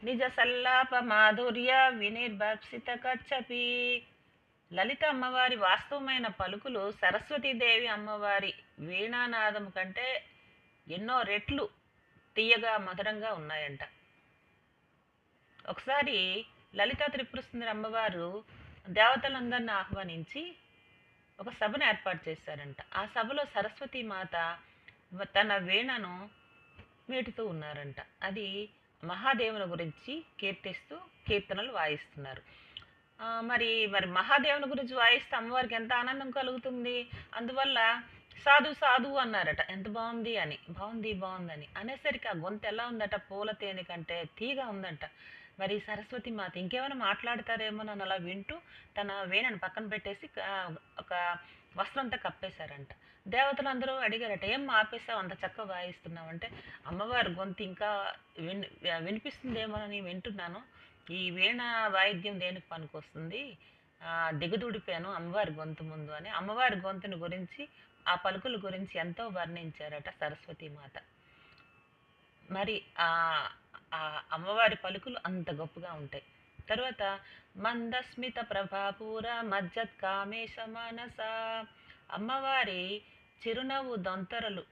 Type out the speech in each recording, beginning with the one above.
నిజ సల్లాప మాధుర్య వినిర్భప్సిత కచ్చపి. లలిత అమ్మవారి వాస్తవమైన పలుకులు సరస్వతీదేవి అమ్మవారి వీణానాదం కంటే ఎన్నో రెట్లు తీయగా మధురంగా ఉన్నాయంట. ఒకసారి లలితా త్రిపుర సుందరి అమ్మవారు దేవతలందరిని ఆహ్వానించి ఒక సభను ఏర్పాటు చేశారంట. ఆ సభలో సరస్వతీ మాత తన వీణను మీటుతూ ఉన్నారంట. అది మహాదేవుని గురించి కీర్తిస్తూ కీర్తనలు వాయిస్తున్నారు. మరి మరి మహాదేవుని గురించి వాయిస్తే అమ్మవారికి ఎంత ఆనందం కలుగుతుంది. అందువల్ల సాధు సాధు అన్నారట. ఎంత బాగుంది అని, బాగుంది బాగుందని అనేసరికి ఆ గొంతు ఎలా ఉందట, పూల తేనె కంటే తీగా ఉందంట. మరి సరస్వతి మాత ఇంకేమైనా మాట్లాడతారేమో నన్ను అలా వింటూ తన వీణను పక్కన పెట్టేసి ఒక వస్త్రంతో కప్పేశారంట. దేవతలందరూ అడిగారట, ఏం ఆపేసావు, అంత చక్కగా వాయిస్తున్నావు అంటే, అమ్మవారి గొంతు ఇంకా వినిపిస్తుందేమోనని వింటున్నాను. ఈ వీణ వాయిద్యం దేనికి పనికొస్తుంది, దిగదుడిపాను అమ్మవారి గొంతు ముందు అని అమ్మవారి గొంతుని గురించి ఆ పలుకుల గురించి ఎంతో వర్ణించారట సరస్వతీమాత. మరి ఆ అమ్మవారి పలుకులు అంత గొప్పగా ఉంటాయి. తర్వాత మందస్మిత ప్రభాపూర మజ్జత్ కామేశ మానస. అమ్మవారి చిరునవ్వు దొంతరలు,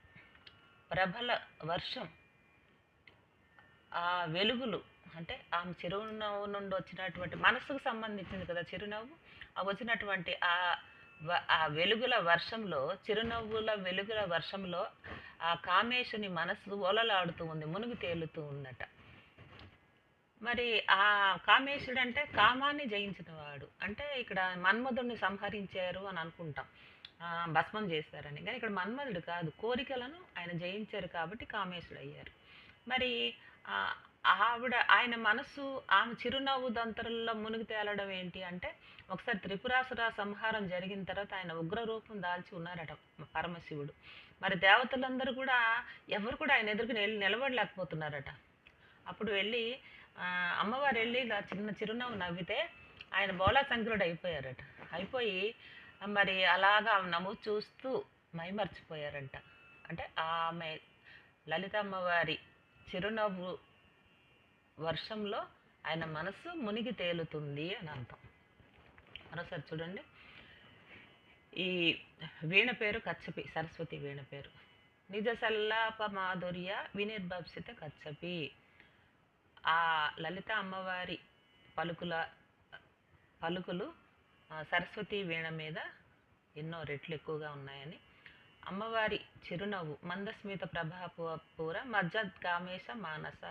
ప్రభల వర్షం, ఆ వెలుగులు అంటే ఆమె చిరునవ్వు నుండి వచ్చినటువంటి మనసుకు సంబంధించింది కదా చిరునవ్వు. ఆ వచ్చినటువంటి ఆ వెలుగుల వర్షంలో, చిరునవ్వుల వెలుగుల వర్షంలో ఆ కామేశుని మనసు ఓలలాడుతూ ఉంది, మునిగి తేలుతూ ఉందట. మరి ఆ కామేశుడు అంటే కామాన్ని జయించిన వాడు. అంటే ఇక్కడ మన్మధుడిని సంహరించారు అని అనుకుంటాం, భస్మం చేశారని. కానీ ఇక్కడ మన్మధుడు కాదు, కోరికలను ఆయన జయించారు కాబట్టి కామేశుడు అయ్యారు. మరి ఆయన మనసు ఆమె చిరునవ్వు దంతరుల్లో మునిగి తేలడం ఏంటి అంటే, ఒకసారి త్రిపురాసుర సంహారం జరిగిన తర్వాత ఆయన ఉగ్ర రూపం దాల్చి ఉన్నారట పరమశివుడు. మరి దేవతలందరూ కూడా ఎవరు కూడా ఆయన ఎదురుకు నిలబడలేకపోతున్నారట. అప్పుడు వెళ్ళి అమ్మవారు వెళ్ళి ఇలా చిన్న చిరునవ్వు నవ్వితే ఆయన బోళాశంకరుడు అయిపోయారట. అయిపోయి మరి అలాగా నవ్వు చూస్తూ మైమర్చిపోయారంట. అంటే ఆమె లలిత అమ్మవారి చిరునవ్వు వర్షంలో ఆయన మనసు మునిగి తేలుతుంది అని అర్థం. మరోసారి చూడండి. ఈ వీణ పేరు కచ్చపి, సరస్వతి వీణ పేరు. నిజ సల్లాప మాధుర్య వినిర్భప్సిత కచ్చపి. ఆ లలిత అమ్మవారి పలుకులు సరస్వతి వీణ మీద ఎన్నో రెట్లు ఎక్కువగా ఉన్నాయని, అమ్మవారి చిరునవ్వు మందస్మిత ప్రభాపూర మజ్జత్ కామేశ మానస